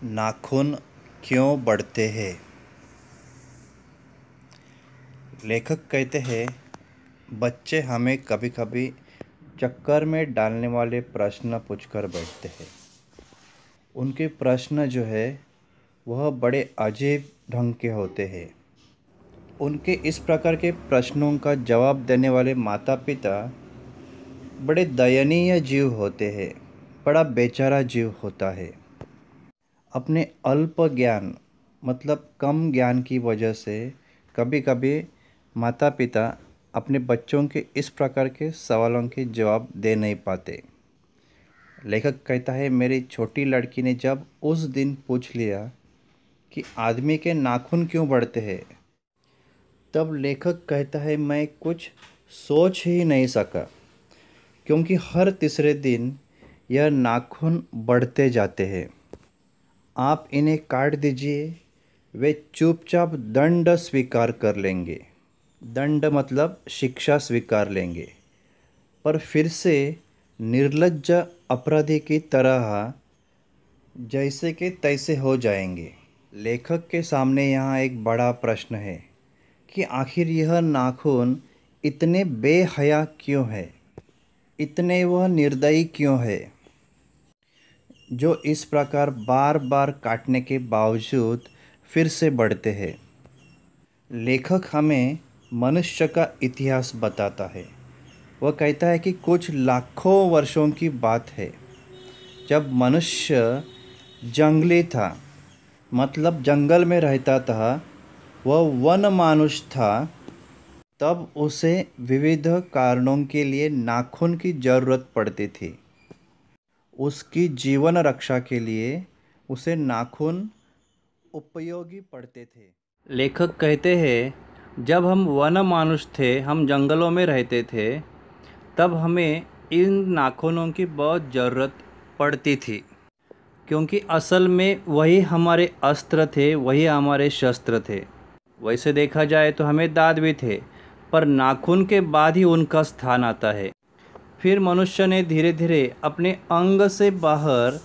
नाखून क्यों बढ़ते हैं? लेखक कहते हैं, बच्चे हमें कभी कभी चक्कर में डालने वाले प्रश्न पूछकर बैठते हैं। उनके प्रश्न जो है वह बड़े अजीब ढंग के होते हैं। उनके इस प्रकार के प्रश्नों का जवाब देने वाले माता पिता बड़े दयनीय जीव होते हैं। बड़ा बेचारा जीव होता है। अपने अल्प ज्ञान मतलब कम ज्ञान की वजह से कभी कभी माता पिता अपने बच्चों के इस प्रकार के सवालों के जवाब दे नहीं पाते। लेखक कहता है, मेरी छोटी लड़की ने जब उस दिन पूछ लिया कि आदमी के नाखून क्यों बढ़ते हैं, तब लेखक कहता है मैं कुछ सोच ही नहीं सका, क्योंकि हर तीसरे दिन यह नाखून बढ़ते जाते हैं। आप इन्हें काट दीजिए, वे चुपचाप दंड स्वीकार कर लेंगे। दंड मतलब शिक्षा स्वीकार लेंगे, पर फिर से निर्लज्ज अपराधी की तरह जैसे के तैसे हो जाएंगे। लेखक के सामने यहाँ एक बड़ा प्रश्न है कि आखिर यह नाखून इतने बेहया क्यों है, इतने वह निर्दयी क्यों है, जो इस प्रकार बार बार काटने के बावजूद फिर से बढ़ते हैं। लेखक हमें मनुष्य का इतिहास बताता है। वह कहता है कि कुछ लाखों वर्षों की बात है, जब मनुष्य जंगली था, मतलब जंगल में रहता था, वह वन मानुष था, तब उसे विविध कारणों के लिए नाखून की ज़रूरत पड़ती थी। उसकी जीवन रक्षा के लिए उसे नाखून उपयोगी पड़ते थे। लेखक कहते हैं, जब हम वन मानुष थे, हम जंगलों में रहते थे, तब हमें इन नाखूनों की बहुत ज़रूरत पड़ती थी, क्योंकि असल में वही हमारे अस्त्र थे, वही हमारे शस्त्र थे। वैसे देखा जाए तो हमें दाँत भी थे, पर नाखून के बाद ही उनका स्थान आता है। फिर मनुष्य ने धीरे धीरे अपने अंग से बाहर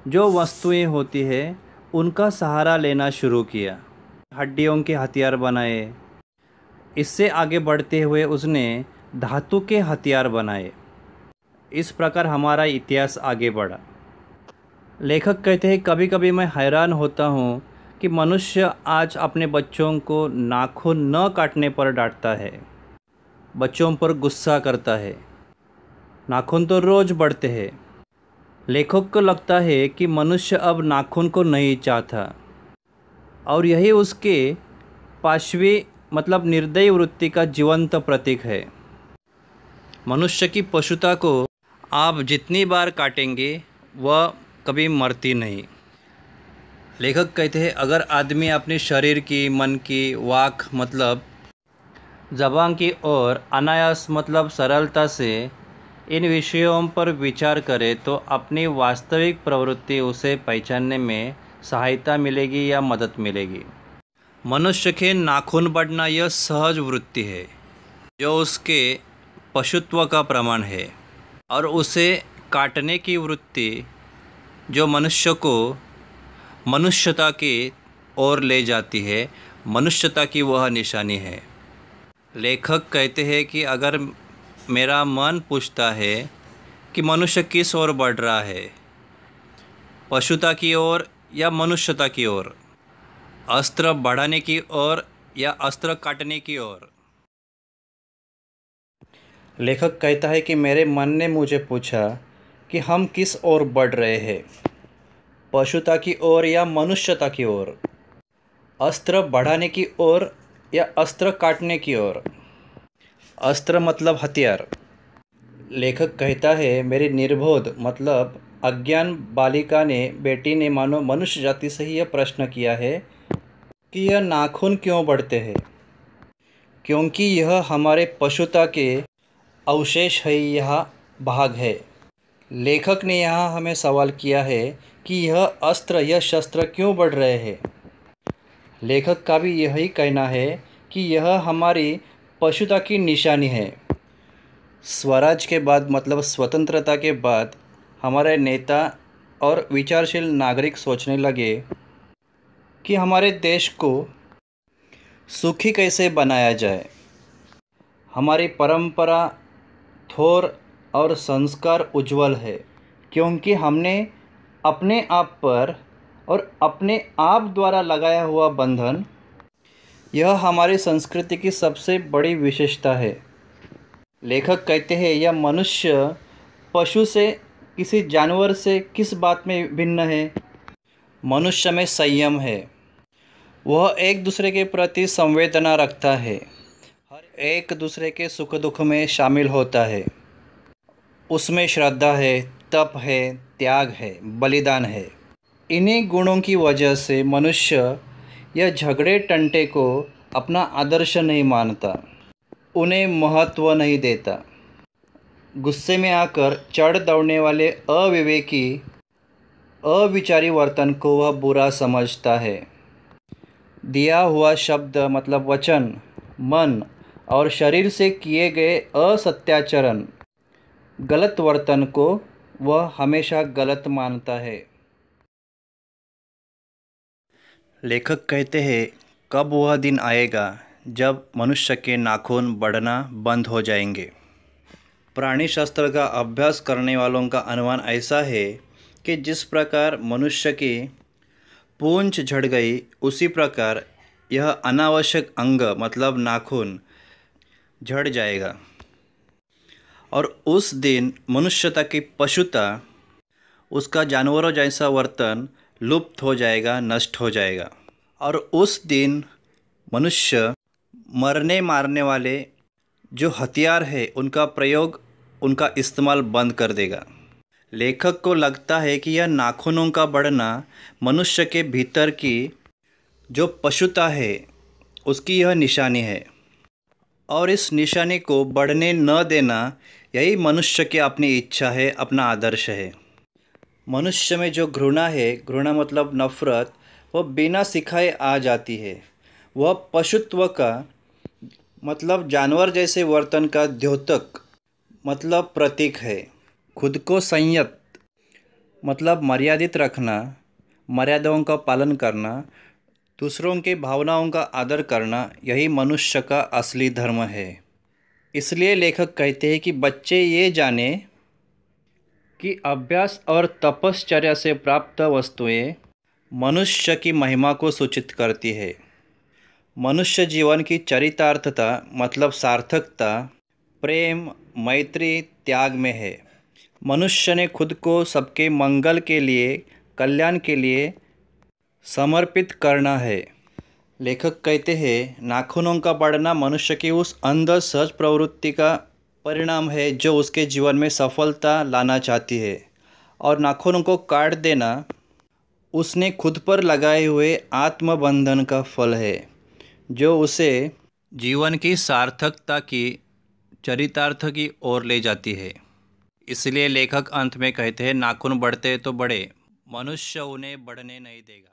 जो वस्तुएं होती है उनका सहारा लेना शुरू किया। हड्डियों के हथियार बनाए। इससे आगे बढ़ते हुए उसने धातु के हथियार बनाए। इस प्रकार हमारा इतिहास आगे बढ़ा। लेखक कहते हैं, कभी कभी मैं हैरान होता हूँ कि मनुष्य आज अपने बच्चों को नाखून न काटने पर डांटता है, बच्चों पर गुस्सा करता है। नाखून तो रोज़ बढ़ते हैं। लेखक को लगता है कि मनुष्य अब नाखून को नहीं चाहता, और यही उसके पाशवी मतलब निर्दयी वृत्ति का जीवंत प्रतीक है। मनुष्य की पशुता को आप जितनी बार काटेंगे वह कभी मरती नहीं। लेखक कहते हैं, अगर आदमी अपने शरीर की, मन की, वाक मतलब ज़बान की ओर अनायास मतलब सरलता से इन विषयों पर विचार करे तो अपनी वास्तविक प्रवृत्ति उसे पहचानने में सहायता मिलेगी या मदद मिलेगी। मनुष्य के नाखून बढ़ना यह सहज वृत्ति है, जो उसके पशुत्व का प्रमाण है, और उसे काटने की वृत्ति जो मनुष्य को मनुष्यता की ओर ले जाती है, मनुष्यता की वह निशानी है। लेखक कहते हैं कि अगर मेरा मन पूछता है कि मनुष्य किस ओर बढ़ रहा है, पशुता की ओर या मनुष्यता की ओर, अस्त्र बढ़ाने की ओर या अस्त्र काटने की ओर। लेखक कहता है कि मेरे मन ने मुझे पूछा कि हम किस ओर बढ़ रहे हैं, पशुता की ओर या मनुष्यता की ओर, अस्त्र बढ़ाने की ओर या अस्त्र काटने की ओर। अस्त्र मतलब हथियार। लेखक कहता है, मेरी निर्बोध मतलब अज्ञान बालिका ने, बेटी ने मानो मनुष्य जाति से ही यह प्रश्न किया है कि यह नाखून क्यों बढ़ते हैं, क्योंकि यह हमारे पशुता के अवशेष है, यह भाग है। लेखक ने यहाँ हमें सवाल किया है कि यह अस्त्र, यह शस्त्र क्यों बढ़ रहे हैं। लेखक का भी यही कहना है कि यह हमारी पशुता की निशानी है। स्वराज के बाद मतलब स्वतंत्रता के बाद हमारे नेता और विचारशील नागरिक सोचने लगे कि हमारे देश को सुखी कैसे बनाया जाए। हमारी परंपरा थोर और संस्कार उज्जवल है, क्योंकि हमने अपने आप पर और अपने आप द्वारा लगाया हुआ बंधन, यह हमारी संस्कृति की सबसे बड़ी विशेषता है। लेखक कहते हैं यह मनुष्य पशु से, किसी जानवर से किस बात में भिन्न है? मनुष्य में संयम है। वह एक दूसरे के प्रति संवेदना रखता है, हर एक दूसरे के सुख दुख में शामिल होता है। उसमें श्रद्धा है, तप है, त्याग है, बलिदान है। इन्हीं गुणों की वजह से मनुष्य यह झगड़े टंटे को अपना आदर्श नहीं मानता, उन्हें महत्व नहीं देता। गुस्से में आकर चढ़ दौड़ने वाले अविवेकी, अविचारी वर्तन को वह बुरा समझता है। दिया हुआ शब्द मतलब वचन, मन और शरीर से किए गए असत्याचरण, गलत वर्तन को वह हमेशा गलत मानता है। लेखक कहते हैं कब वह दिन आएगा जब मनुष्य के नाखून बढ़ना बंद हो जाएंगे। प्राणी शास्त्र का अभ्यास करने वालों का अनुमान ऐसा है कि जिस प्रकार मनुष्य की पूंछ झड़ गई, उसी प्रकार यह अनावश्यक अंग मतलब नाखून झड़ जाएगा और उस दिन मनुष्यता की पशुता, उसका जानवरों जैसा वर्तन लुप्त हो जाएगा, नष्ट हो जाएगा। और उस दिन मनुष्य मरने मारने वाले जो हथियार है उनका प्रयोग, उनका इस्तेमाल बंद कर देगा। लेखक को लगता है कि यह नाखूनों का बढ़ना मनुष्य के भीतर की जो पशुता है उसकी यह निशानी है, और इस निशानी को बढ़ने न देना यही मनुष्य की अपनी इच्छा है, अपना आदर्श है। मनुष्य में जो घृणा है, घृणा मतलब नफ़रत, वह बिना सिखाए आ जाती है। वह पशुत्व का मतलब जानवर जैसे वर्तन का द्योतक मतलब प्रतीक है। खुद को संयत मतलब मर्यादित रखना, मर्यादाओं का पालन करना, दूसरों की भावनाओं का आदर करना, यही मनुष्य का असली धर्म है। इसलिए लेखक कहते हैं कि बच्चे ये जाने कि अभ्यास और तपश्चर्या से प्राप्त वस्तुएं मनुष्य की महिमा को सूचित करती है। मनुष्य जीवन की चरितार्थता मतलब सार्थकता प्रेम, मैत्री, त्याग में है। मनुष्य ने खुद को सबके मंगल के लिए, कल्याण के लिए समर्पित करना है। लेखक कहते हैं नाखूनों का बढ़ना मनुष्य की उस अंध सहज प्रवृत्ति का परिणाम है जो उसके जीवन में सफलता लाना चाहती है, और नाखूनों को काट देना उसने खुद पर लगाए हुए आत्मबंधन का फल है, जो उसे जीवन की सार्थकता की चरितार्थ की ओर ले जाती है। इसलिए लेखक अंत में कहते हैं नाखून बढ़ते तो बढ़े, मनुष्य उन्हें बढ़ने नहीं देगा।